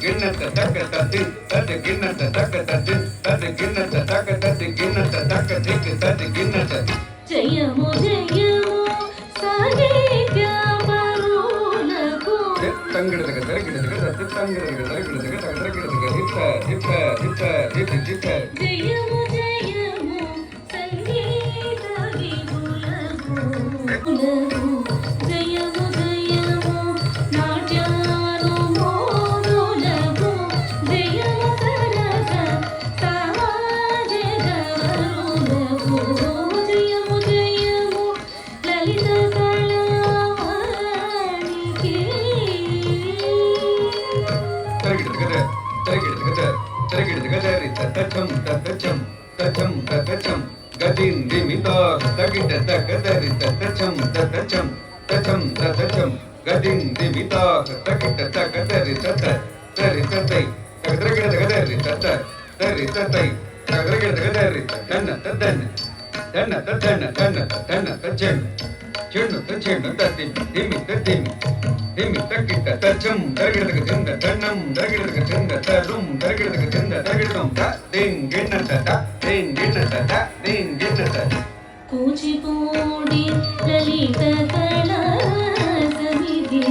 गिन्नत तक तत्ति तद गिन्नत तक तत्ति तद गिन्नत तक తక తది గిన్నత తక దిక్ తది గిన్నత జయము జయము సాహిత్య పరులకు తంగిడదగ తరగిడదగ తంగిడదగ తరగిడదగ తరగిడదగ హిత హిత హిత హిత హిత జయము జయము సంగీత విపులకు జయము జయము నాట్యానుమోదులకు జయము సరస సమాజగవరులకు జయము జయము లలిత కళావాణికి తరగిడదగ తరగిడదగ తరగిడదగ తరిత తచం తచం తచం తచం గదింది మితో తగిట తగ తరిత తచం తచం తచం తచం గదింది మితో తగిట తగ తరిత తరిత తై తగదగదగ తరిత తరిత తై తగదగదగ తరిత తన్న తన్న తన్న తన్న తన్న తన్న తచెన్ చెన్ను తచెన్ను తది దిమి తదిమి దిమి తగిట తచం తగదగ చింద తన్నం తగదగ చింద తరుం తగదగ చింద తగదం త దింగ్ గిన్నత త దింగ్ గిన్నత త దింగ్ గిన్నత కూచిపూడి లలిత కళా సమితి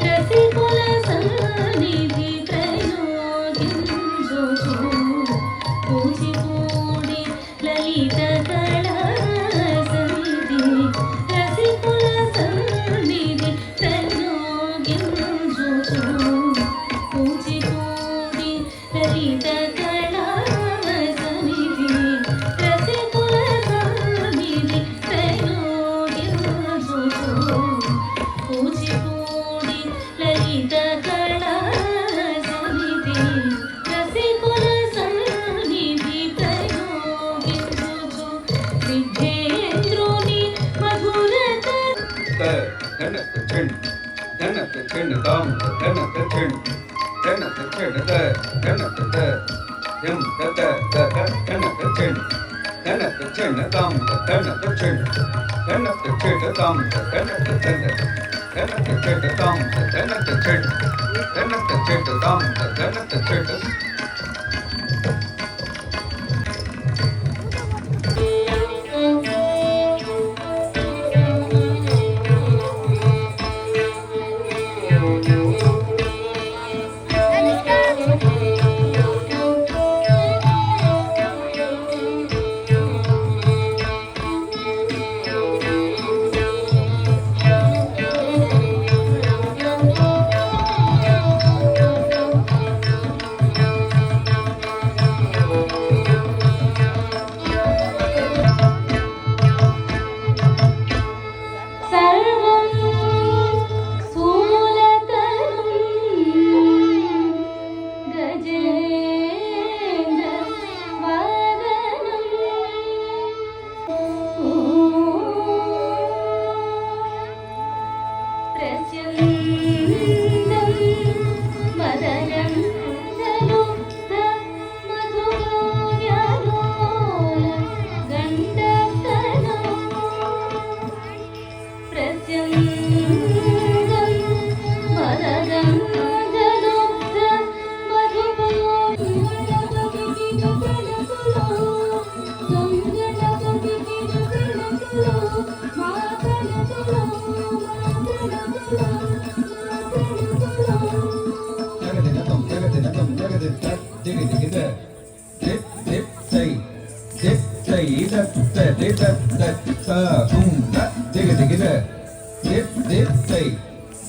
రసికుల సన్నిధి ప్రయోగించుచు కూచిపూడి లలిత కళా సమితి రసికుల సన్నిధి ప్రయోగించుచు కూచిపూడి లలిత కళా సమితి రసికుల సన్నిధి ప్రయోగించుచు కూచిపూడి లలిత కళా సమితి రసికుల సన్నిధి ప్రయోగించుచు విద్యేంద్రుని మధురత ధన తచెన్ ధన తచెన్ దాం ధన తచెన్ ధన తచెన్ ద ధన తత యం తత తత ధన తచెన్ ధన తచెన్ దాం ధన తచెన్ ధన తచెన్ దాం ధన తచెన్ ధన తచెన్ దాం ధన తచెన్ ధన తచెన్ దాం ధన తచెన్ సర్వం స్థూలతరం గజేంద్ర వదనం ప్రస్యందం మదనం జలుప్త మధురోర్యలోల గండస్తనం ప్రస్యందం మదనం జలుప్త జగదినతం జగదినతం జగదిత దిగిదిగిద దిప్ దిప్ తై దిప్ తై దత్ దిత దత్ త హుం ద దిగిదిగిద దిప్ దిప్ తై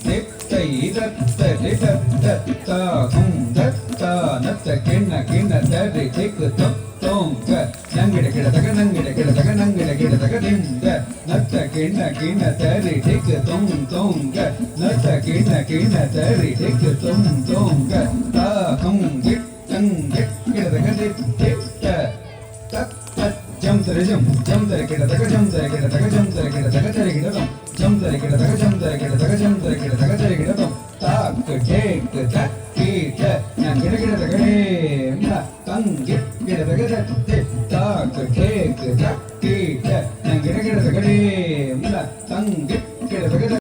దిప్ తై దత్ దిత దత్ త హుం దత్ త నత్ కిన్న కిన్న దరి దిక్ తం తోం క నంగిడ గిడదగ నంగిడ గిడదగ నంగిడ గిడదగ దింద నత్ కిన్న కిన్న దరి దిక్ తం తోం క నత్ కిన్న కిన్న దరి దిక్ తం తోం క త హుం దిక్ తం దిక్ గిడదగ దిక్ దిక్ త తత్ తత్ జం తరి జం తరి గిడదగ జం తరి గిడదగ జం తరి గిడదగ తరి గిడదం జం తరి గిడదగ జం తరి గిడదగ జం తరి గిడదగ తరి గిడదం తాక్ టేక్ తక్ టీ